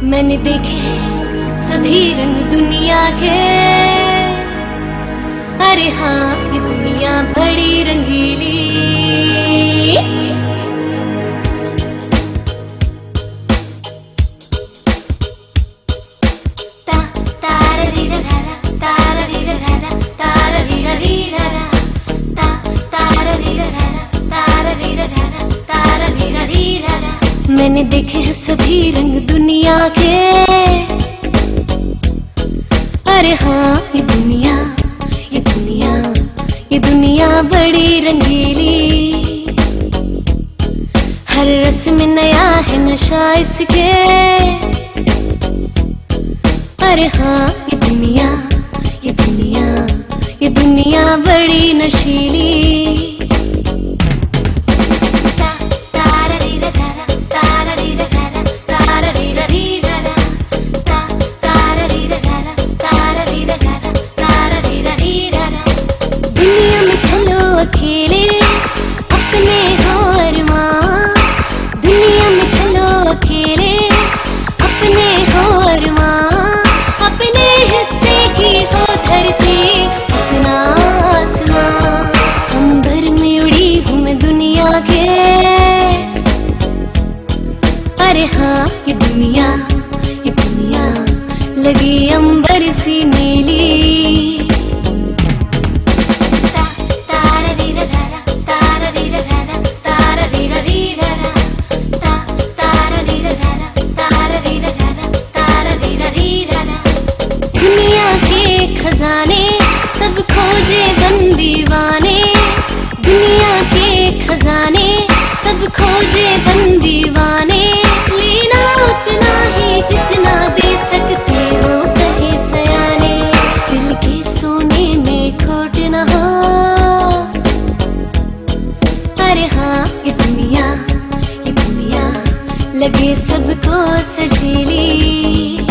मैंने देखे सभी रंग दुनिया के। अरे हाँ, ये दुनिया बड़ी रंगीली। मैंने देखे हैं सभी रंग दुनिया के। अरे हाँ, ये दुनिया ये दुनिया ये दुनिया बड़ी रंगीली। हर रस में नया है नशा इसके। अरे हाँ, ये दुनिया ये दुनिया ये दुनिया बड़ी नशीली। दुनिया में चलो अकेले, अपने हो अरमां। दुनिया में चलो अकेले, अपने हो अरमां। अपने हिस्से की हो धरती, अपना आसमां। अंबर में उड़ी हूँ मैं दुनिया के। अरे हाँ, ये दुनिया लगी अंबर सी नीली। दुनिया के खजाने सब खोजे बंदीवाने। दुनिया के खजाने सब खोजे बंदीवाने। लेना उतना ही जितना दे सकते हो, कहे सयाने। दिल के सोने में खोट न हो। अरे हाँ, ये दुनिया लगे सबको सजीली।